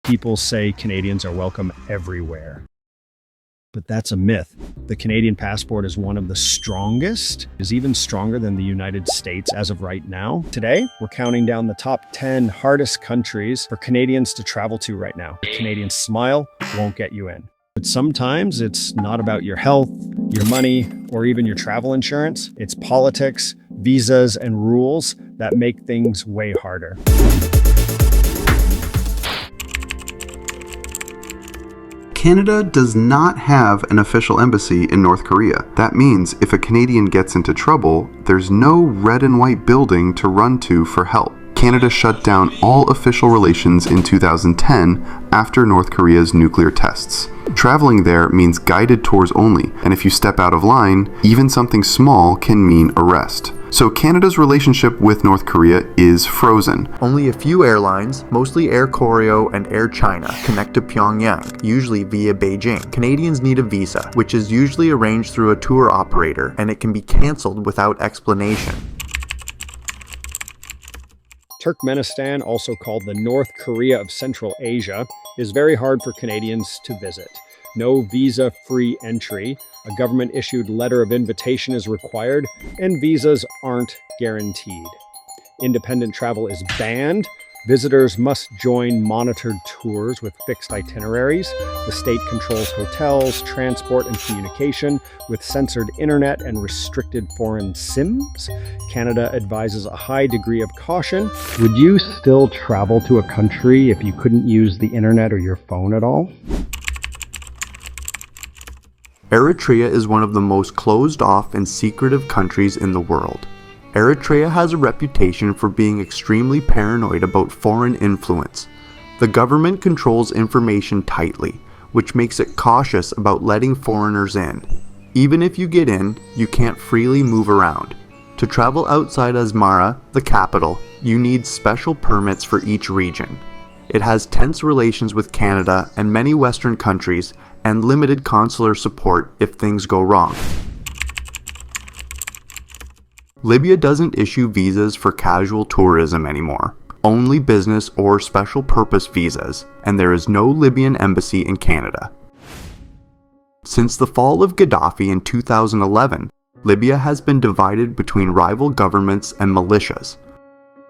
People say Canadians are welcome everywhere. But that's a myth. The Canadian passport is one of the strongest, is even stronger than the United States as of right now. Today, we're counting down the top 10 hardest countries for Canadians to travel to right now. A Canadian smile won't get you in. But sometimes it's not about your health, your money, or even your travel insurance. It's politics, visas, and rules that make things way harder. Canada does not have an official embassy in North Korea. That means if a Canadian gets into trouble, there's no red and white building to run to for help. Canada shut down all official relations in 2010 after North Korea's nuclear tests. Traveling there means guided tours only, and if you step out of line, even something small can mean arrest. So Canada's relationship with North Korea is frozen. Only a few airlines, mostly Air Koryo and Air China, connect to Pyongyang, usually via Beijing. Canadians need a visa, which is usually arranged through a tour operator, and it can be cancelled without explanation. Turkmenistan, also called the North Korea of Central Asia, is very hard for Canadians to visit. No visa-free entry, a government-issued letter of invitation is required, and visas aren't guaranteed. Independent travel is banned. Visitors must join monitored tours with fixed itineraries. The state controls hotels, transport, and communication with censored internet and restricted foreign SIMs. Canada advises a high degree of caution. Would you still travel to a country if you couldn't use the internet or your phone at all? Eritrea is one of the most closed off and secretive countries in the world. Eritrea has a reputation for being extremely paranoid about foreign influence. The government controls information tightly, which makes it cautious about letting foreigners in. Even if you get in, you can't freely move around. To travel outside Asmara, the capital, you need special permits for each region. It has tense relations with Canada and many Western countries, and limited consular support if things go wrong. Libya doesn't issue visas for casual tourism anymore, only business or special purpose visas, and there is no Libyan embassy in Canada. Since the fall of Gaddafi in 2011, Libya has been divided between rival governments and militias.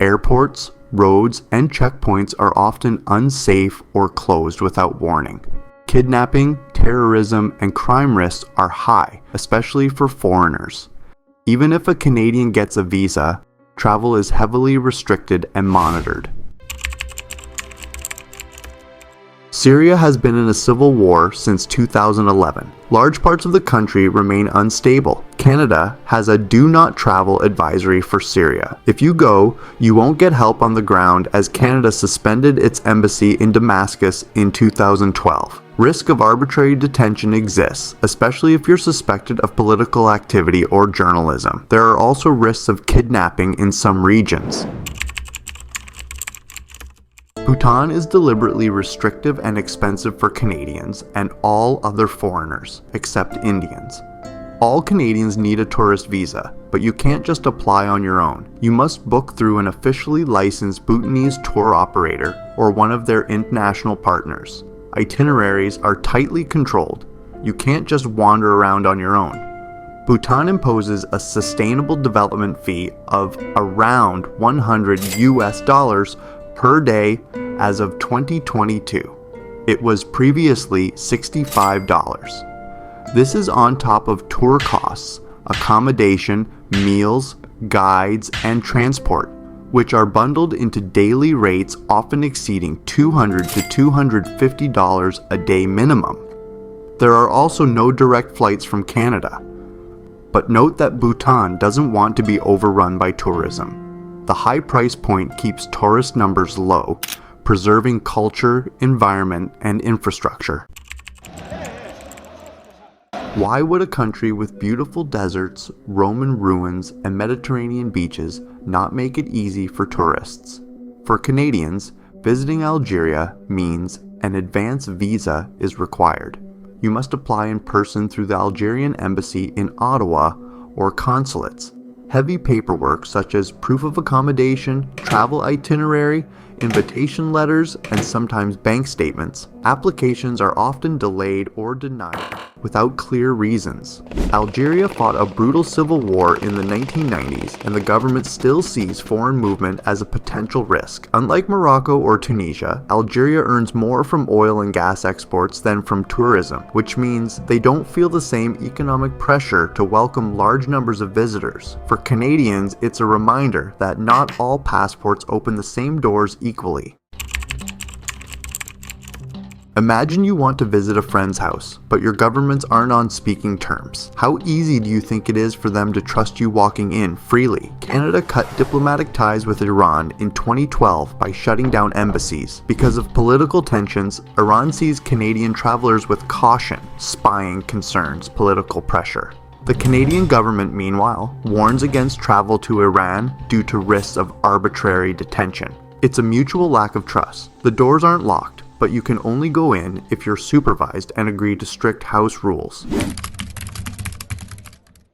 Airports, roads, and checkpoints are often unsafe or closed without warning. Kidnapping, terrorism, and crime risks are high, especially for foreigners. Even if a Canadian gets a visa, travel is heavily restricted and monitored. Syria has been in a civil war since 2011. Large parts of the country remain unstable. Canada has a do not travel advisory for Syria. If you go, you won't get help on the ground as Canada suspended its embassy in Damascus in 2012. Risk of arbitrary detention exists, especially if you're suspected of political activity or journalism. There are also risks of kidnapping in some regions. Bhutan is deliberately restrictive and expensive for Canadians and all other foreigners, except Indians. All Canadians need a tourist visa, but you can't just apply on your own. You must book through an officially licensed Bhutanese tour operator or one of their international partners. Itineraries are tightly controlled. You can't just wander around on your own. Bhutan imposes a sustainable development fee of around $100 per day as of 2022. It was previously $65. This is on top of tour costs, accommodation, meals, guides, and transport, which are bundled into daily rates often exceeding $200 to $250 a day minimum. There are also no direct flights from Canada. But note that Bhutan doesn't want to be overrun by tourism. The high price point keeps tourist numbers low, preserving culture, environment, and infrastructure. Why would a country with beautiful deserts, Roman ruins, and Mediterranean beaches not make it easy for tourists? For Canadians, visiting Algeria means an advance visa is required. You must apply in person through the Algerian embassy in Ottawa or consulates. Heavy paperwork such as proof of accommodation, travel itinerary, invitation letters, and sometimes bank statements, applications are often delayed or denied without clear reasons. Algeria fought a brutal civil war in the 1990s, and the government still sees foreign movement as a potential risk. Unlike Morocco or Tunisia, Algeria earns more from oil and gas exports than from tourism, which means they don't feel the same economic pressure to welcome large numbers of visitors. For Canadians, it's a reminder that not all passports open the same doors equally. Imagine you want to visit a friend's house, but your governments aren't on speaking terms. How easy do you think it is for them to trust you walking in freely? Canada cut diplomatic ties with Iran in 2012 by shutting down embassies. Because of political tensions, Iran sees Canadian travelers with caution, spying concerns, political pressure. The Canadian government, meanwhile, warns against travel to Iran due to risks of arbitrary detention. It's a mutual lack of trust. The doors aren't locked, but you can only go in if you're supervised and agree to strict house rules.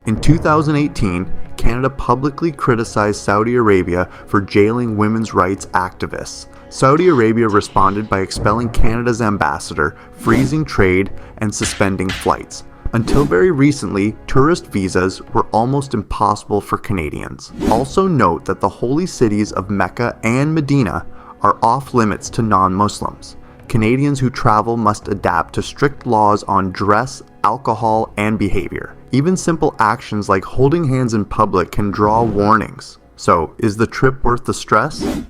In 2018, Canada publicly criticized Saudi Arabia for jailing women's rights activists. Saudi Arabia responded by expelling Canada's ambassador, freezing trade, and suspending flights. Until very recently, tourist visas were almost impossible for Canadians. Also note that the holy cities of Mecca and Medina are off limits to non-Muslims. Canadians who travel must adapt to strict laws on dress, alcohol, and behavior. Even simple actions like holding hands in public can draw warnings. So, is the trip worth the stress?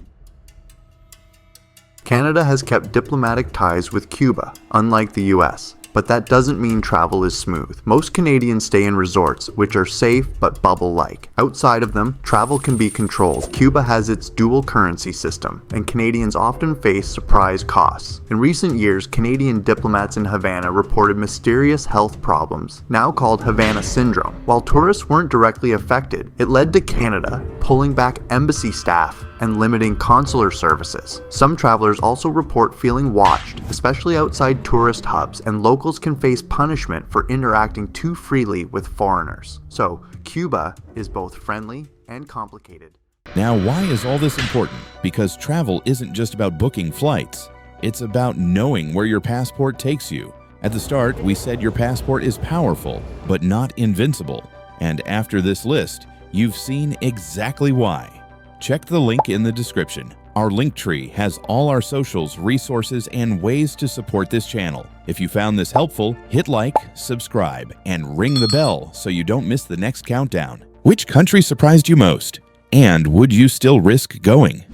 Canada has kept diplomatic ties with Cuba, unlike the US. But that doesn't mean travel is smooth. Most Canadians stay in resorts, which are safe but bubble-like. Outside of them, travel can be controlled. Cuba has its dual currency system, and Canadians often face surprise costs. In recent years, Canadian diplomats in Havana reported mysterious health problems, now called Havana syndrome. While tourists weren't directly affected, it led to Canada pulling back embassy staff and limiting consular services. Some travelers also report feeling watched, especially outside tourist hubs, and locals can face punishment for interacting too freely with foreigners. So, Cuba is both friendly and complicated. Now, why is all this important? Because travel isn't just about booking flights. It's about knowing where your passport takes you. At the start, we said your passport is powerful, but not invincible. And after this list, you've seen exactly why. Check the link in the description. Our link tree has all our socials, resources, and ways to support this channel. If you found this helpful, hit like, subscribe, and ring the bell so you don't miss the next countdown. Which country surprised you most? And would you still risk going?